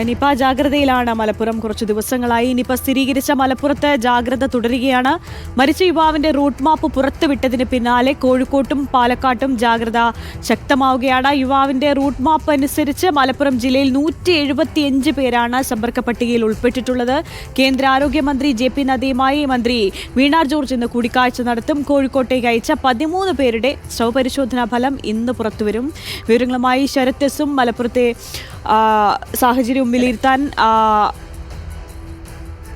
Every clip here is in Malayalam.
നിപ ജാഗ്രതയിലാണ് മലപ്പുറം. കുറച്ചു ദിവസങ്ങളായി നിപ സ്ഥിരീകരിച്ച മലപ്പുറത്ത് ജാഗ്രത തുടരുകയാണ്. മരിച്ച യുവാവിന്റെ റൂട്ട് മാപ്പ് പുറത്തുവിട്ടതിന് പിന്നാലെ കോഴിക്കോട്ടും പാലക്കാട്ടും ജാഗ്രത ശക്തമാവുകയാണ്. യുവാവിന്റെ റൂട്ട് മാപ്പ് അനുസരിച്ച് മലപ്പുറം ജില്ലയിൽ 175 പേരാണ് സമ്പർക്ക പട്ടികയിൽ ഉൾപ്പെട്ടിട്ടുള്ളത്. കേന്ദ്ര ആരോഗ്യമന്ത്രി JP നദ്ദയുമായി മന്ത്രി വീണ ജോർജ് ഇന്ന് കൂടിക്കാഴ്ച നടത്തും. കോഴിക്കോട്ടേക്ക് അയച്ച 13 പേരുടെ പരിശോധനാ ഫലം ഇന്ന് പുറത്തുവരും. വിവരങ്ങളുമായി ശരത് എസും മലപ്പുറത്തെ സാഹചര്യം വിലയിരുത്താൻ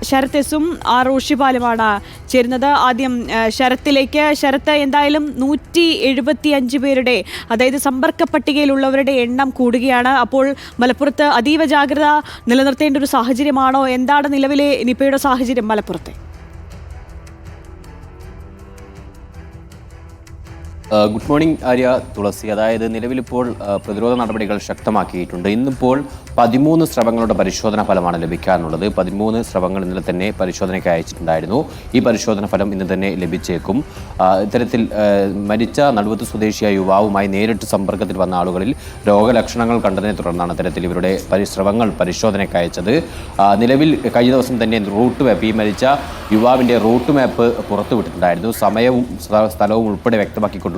ശരത് എസും റോഷിപാലുമാണ് ചേരുന്നത്. ആദ്യം ശരത്തിലേക്ക്. ശരത്ത്, എന്തായാലും 175 പേരുടെ, അതായത് സമ്പർക്ക പട്ടികയിലുള്ളവരുടെ എണ്ണം കൂടുകയാണ്. അപ്പോൾ മലപ്പുറത്ത് അതീവ ജാഗ്രത നിലനിർത്തേണ്ട ഒരു സാഹചര്യമാണോ? എന്താണ് നിലവിലെ നിപയുടെ സാഹചര്യം മലപ്പുറത്തെ? ഗുഡ് മോർണിംഗ് ആര്യ, തുളസി. അതായത് നിലവിലിപ്പോൾ പ്രതിരോധ നടപടികൾ ശക്തമാക്കിയിട്ടുണ്ട്. ഇന്നിപ്പോൾ 13 സ്രവങ്ങളുടെ പരിശോധനാ ഫലമാണ് ലഭിക്കാനുള്ളത്. 13 സ്രവങ്ങൾ ഇന്നലെ തന്നെ പരിശോധനയ്ക്ക് അയച്ചിട്ടുണ്ടായിരുന്നു. ഈ പരിശോധന ഫലം ഇന്ന് തന്നെ ലഭിച്ചേക്കും. ഇത്തരത്തിൽ മരിച്ച നടുവത്ത് സ്വദേശിയായ യുവാവുമായി നേരിട്ട് സമ്പർക്കത്തിൽ വന്ന ആളുകളിൽ രോഗലക്ഷണങ്ങൾ കണ്ടതിനെ തുടർന്നാണ് ഇത്തരത്തിൽ ഇവരുടെ സ്രവങ്ങൾ പരിശോധനയ്ക്ക് അയച്ചത്. നിലവിൽ കഴിഞ്ഞ ദിവസം തന്നെ റൂട്ട് മാപ്പ്, ഈ മരിച്ച യുവാവിൻ്റെ റൂട്ട് മാപ്പ് പുറത്തുവിട്ടിട്ടുണ്ടായിരുന്നു. സമയവും സ്ഥലവും ഉൾപ്പെടെ വ്യക്തമാക്കിക്കൊണ്ട്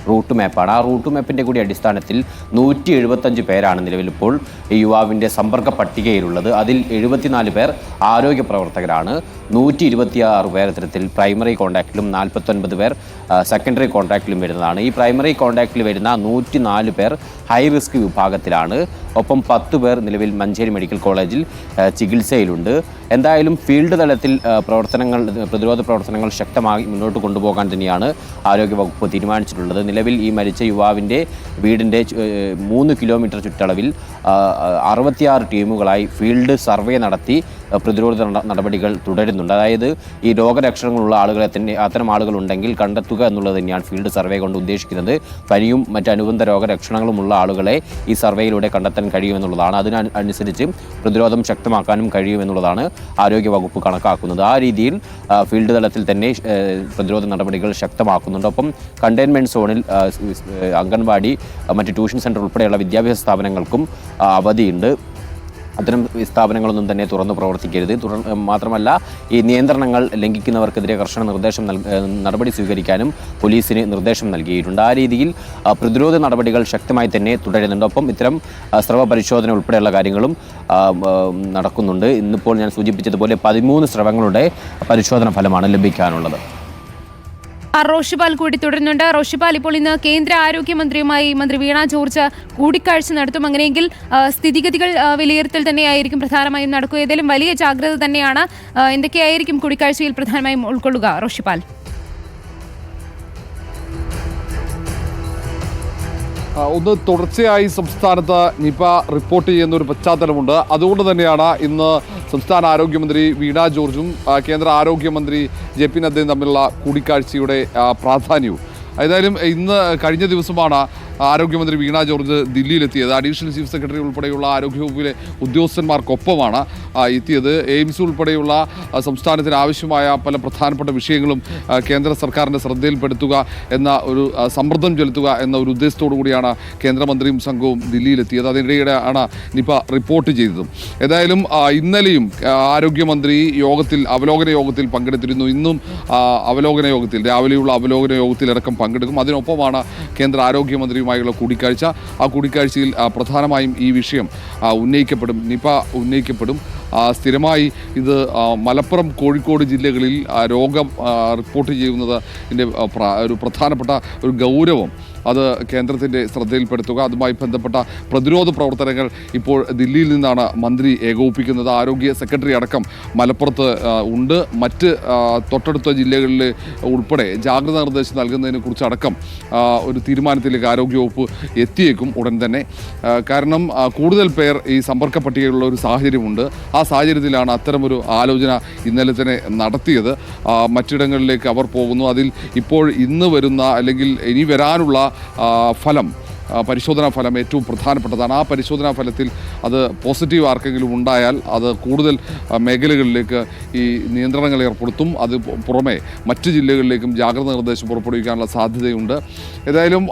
റൂട്ട് മാപ്പാണ്. ആ റൂട്ട് മാപ്പിന്റെ കൂടി അടിസ്ഥാനത്തിൽ 175 പേരാണ് നിലവിലിപ്പോൾ ഈ യുവാവിന്റെ സമ്പർക്ക പട്ടികയിലുള്ളത്. അതിൽ 74 പേർ ആരോഗ്യ പ്രവർത്തകരാണ്. 126 പേർ ഇത്തരത്തിൽ പ്രൈമറി കോൺടാക്റ്റിലും 49 പേർ സെക്കൻഡറി കോൺടാക്റ്റിലും വരുന്നതാണ്. ഈ പ്രൈമറി കോൺടാക്റ്റിൽ വരുന്ന 104 പേർ ഹൈ റിസ്ക് വിഭാഗത്തിലാണ്. ഒപ്പം 10 പേർ നിലവിൽ മഞ്ചേരി മെഡിക്കൽ കോളേജിൽ ചികിത്സയിലുണ്ട്. എന്തായാലും ഫീൽഡ് തലത്തിൽ പ്രതിരോധ പ്രവർത്തനങ്ങൾ ശക്തമായി മുന്നോട്ട് കൊണ്ടുപോകാൻ തന്നെയാണ് ആരോഗ്യവകുപ്പ് തീരുമാനിച്ചിട്ടുള്ളത്. നിലവിൽ ഈ മരിച്ച യുവാവിൻ്റെ വീടിൻ്റെ 3 കിലോമീറ്റർ ചുറ്റളവിൽ 66 ടീമുകളായി ഫീൽഡ് സർവേ നടത്തി പ്രതിരോധ നടപടികൾ തുടരുന്നുണ്ട്. അതായത് ഈ രോഗലക്ഷണങ്ങളുള്ള ആളുകളെ തന്നെ, അത്തരം ആളുകളുണ്ടെങ്കിൽ കണ്ടെത്തുക എന്നുള്ളത് തന്നെയാണ് ഫീൽഡ് സർവേ കൊണ്ട് ഉദ്ദേശിക്കുന്നത്. പനിയും മറ്റനുബന്ധ രോഗലക്ഷണങ്ങളുമുള്ള ആളുകളെ ഈ സർവേയിലൂടെ കണ്ടെത്താൻ കഴിയുമെന്നുള്ളതാണ്. അതിനനുസരിച്ച് പ്രതിരോധം ശക്തമാക്കാനും കഴിയുമെന്നുള്ളതാണ് ആരോഗ്യവകുപ്പ് കണക്കാക്കുന്നത്. ആ രീതിയിൽ ഫീൽഡ് തലത്തിൽ തന്നെ പ്രതിരോധ നടപടികൾ ശക്തമാക്കുന്നുണ്ട്. ഒപ്പം കണ്ടെയ്ൻമെൻറ്റ് സോണിൽ അംഗൻവാടി, മറ്റ് ട്യൂഷൻ സെൻ്റർ ഉൾപ്പെടെയുള്ള വിദ്യാഭ്യാസ സ്ഥാപനങ്ങൾക്കും അവധിയുണ്ട്. അത്തരം സ്ഥാപനങ്ങളൊന്നും തന്നെ തുറന്ന് പ്രവർത്തിക്കരുത്. മാത്രമല്ല, ഈ നിയന്ത്രണങ്ങൾ ലംഘിക്കുന്നവർക്കെതിരെ കർശന നടപടി സ്വീകരിക്കാനും പോലീസിന് നിർദ്ദേശം നൽകിയിട്ടുണ്ട്. ആ രീതിയിൽ പ്രതിരോധ നടപടികൾ ശക്തമായി തന്നെ തുടരുന്നുണ്ട്. ഒപ്പം ഇത്തരം സ്രവ പരിശോധന ഉൾപ്പെടെയുള്ള കാര്യങ്ങളും നടക്കുന്നുണ്ട്. ഇന്നിപ്പോൾ ഞാൻ സൂചിപ്പിച്ചതുപോലെ 13 സ്രവങ്ങളുടെ പരിശോധന ഫലമാണ് ലഭിക്കാനുള്ളത്. റോഷിപാൽ കൂടി തുടരുന്നുണ്ട്. റോഷിപാൽ, ഇപ്പോൾ ഇന്ന് കേന്ദ്ര ആരോഗ്യമന്ത്രിയുമായി മന്ത്രി വീണ ജോർജ് കൂടിക്കാഴ്ച നടത്തും. അങ്ങനെയെങ്കിൽ സ്ഥിതിഗതികൾ വിലയിരുത്തൽ തന്നെയായിരിക്കും പ്രധാനമായും നടക്കുക. ഏതായാലും വലിയ ജാഗ്രത തന്നെയാണ്. എന്തൊക്കെയായിരിക്കും കൂടിക്കാഴ്ചയിൽ പ്രധാനമായും ഉൾക്കൊള്ളുക റോഷിപാൽ? ഒന്ന്, തുടർച്ചയായി സംസ്ഥാനത്ത് നിപ റിപ്പോർട്ട് ചെയ്യുന്ന ഒരു പശ്ചാത്തലമുണ്ട്. അതുകൊണ്ട് തന്നെയാണ് ഇന്ന് സംസ്ഥാന ആരോഗ്യമന്ത്രി വീണ ജോർജും കേന്ദ്ര ആരോഗ്യമന്ത്രി JP നദ്ദയും തമ്മിലുള്ള കൂടിക്കാഴ്ചയുടെ പ്രാധാന്യവും. ഏതായാലും ഇന്ന് കഴിഞ്ഞ ദിവസമാണ് ആരോഗ്യമന്ത്രി വീണ ജോർജ് ദില്ലിയിലെത്തിയത്. അഡീഷണൽ ചീഫ് സെക്രട്ടറി ഉൾപ്പെടെയുള്ള ആരോഗ്യവകുപ്പിലെ ഉദ്യോഗസ്ഥന്മാർക്കൊപ്പമാണ് എത്തിയത്. എയിംസ് ഉൾപ്പെടെയുള്ള സംസ്ഥാനത്തിന് ആവശ്യമായ പല പ്രധാനപ്പെട്ട വിഷയങ്ങളും കേന്ദ്ര സർക്കാരിൻ്റെ ശ്രദ്ധയിൽപ്പെടുത്തുക എന്ന ഒരു സമ്മർദ്ദം ചെലുത്തുക എന്ന ഒരു ഉദ്ദേശത്തോടു കൂടിയാണ് കേന്ദ്രമന്ത്രിയും സംഘവും ദില്ലിയിലെത്തിയത്. അതിനിടെയാണ് നിപ റിപ്പോർട്ട് ചെയ്തതും. ഏതായാലും ഇന്നലെയും ആരോഗ്യമന്ത്രി അവലോകന യോഗത്തിൽ പങ്കെടുത്തിരുന്നു. ഇന്നും അവലോകന യോഗത്തിൽ, രാവിലെയുള്ള അവലോകന യോഗത്തിലടക്കം പങ്കെടുക്കും. അതിനൊപ്പമാണ് കേന്ദ്ര ആരോഗ്യമന്ത്രിയുമായുള്ള കൂടിക്കാഴ്ച. ആ കൂടിക്കാഴ്ചയിൽ പ്രധാനമായും ഈ വിഷയം ഉന്നയിക്കപ്പെടും, നിപ ഉന്നയിക്കപ്പെടും. സ്ഥിരമായി ഇത് മലപ്പുറം, കോഴിക്കോട് ജില്ലകളിൽ രോഗം റിപ്പോർട്ട് ചെയ്യുന്നത് ഒരു പ്രധാനപ്പെട്ട ഒരു ഗൗരവം അത് കേന്ദ്രത്തിൻ്റെ ശ്രദ്ധയിൽപ്പെടുത്തുക. അതുമായി ബന്ധപ്പെട്ട പ്രതിരോധ പ്രവർത്തനങ്ങൾ ഇപ്പോൾ ദില്ലിയിൽ നിന്നാണ് മന്ത്രി ഏകോപിപ്പിക്കുന്നത്. ആരോഗ്യ സെക്രട്ടറി അടക്കം മലപ്പുറത്ത് ഉണ്ട്. മറ്റ് തൊട്ടടുത്ത ജില്ലകളിൽ ഉൾപ്പെടെ ജാഗ്രതാ നിർദ്ദേശം നൽകുന്നതിനെ കുറിച്ചടക്കം ഒരു തീരുമാനത്തിലേക്ക് ആരോഗ്യവകുപ്പ് എത്തിയേക്കും ഉടൻ തന്നെ. കാരണം കൂടുതൽ പേർ ഈ സമ്പർക്ക പട്ടികയിലുള്ള ഒരു സാഹചര്യമുണ്ട്. ആ സാഹചര്യത്തിലാണ് അത്തരമൊരു ആലോചന ഇന്നലെ തന്നെ നടത്തിയത്. മറ്റിടങ്ങളിലേക്ക് അവർ പോകുന്നു. അതിൽ ഇപ്പോൾ ഇന്ന് വരുന്ന അല്ലെങ്കിൽ ഇനി വരാനുള്ള ഫലം പരിശോധനാ ഫലം ഏറ്റവും പ്രധാനപ്പെട്ടതാണ്. ആ പരിശോധനാ ഫലത്തിൽ അത് പോസിറ്റീവ് ആർക്കെങ്കിലും ഉണ്ടായാൽ അത് കൂടുതൽ മേഖലകളിലേക്ക് ഈ നിയന്ത്രണങ്ങൾ ഏർപ്പെടുത്തും. അത് പുറമെ മറ്റ് ജില്ലകളിലേക്കും ജാഗ്രതാ നിർദ്ദേശം പുറപ്പെടുവിക്കാനുള്ള സാധ്യതയുണ്ട്. ഏതായാലും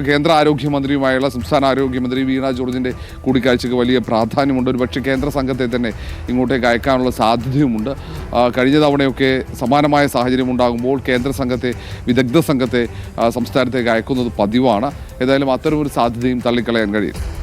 കേന്ദ്ര ആരോഗ്യമന്ത്രിയുമായുള്ള സംസ്ഥാന ആരോഗ്യമന്ത്രി വീണ ജോർജിൻ്റെ കൂടിക്കാഴ്ചയ്ക്ക് വലിയ പ്രാധാന്യമുണ്ട്. ഒരുപക്ഷെ കേന്ദ്ര സംഘത്തെ തന്നെ ഇങ്ങോട്ടേക്ക് അയക്കാനുള്ള സാധ്യതയുമുണ്ട്. കഴിഞ്ഞ തവണയൊക്കെ സമാനമായ സാഹചര്യം ഉണ്ടാകുമ്പോൾ കേന്ദ്ര സംഘത്തെ, വിദഗ്ധ സംഘത്തെ സംസ്ഥാനത്തേക്ക് അയക്കുന്നത് പതിവാണ്. ഏതായാലും അത്തരമൊരു സാധ്യതയും തള്ളിക്കളയാൻ കഴിയില്ല.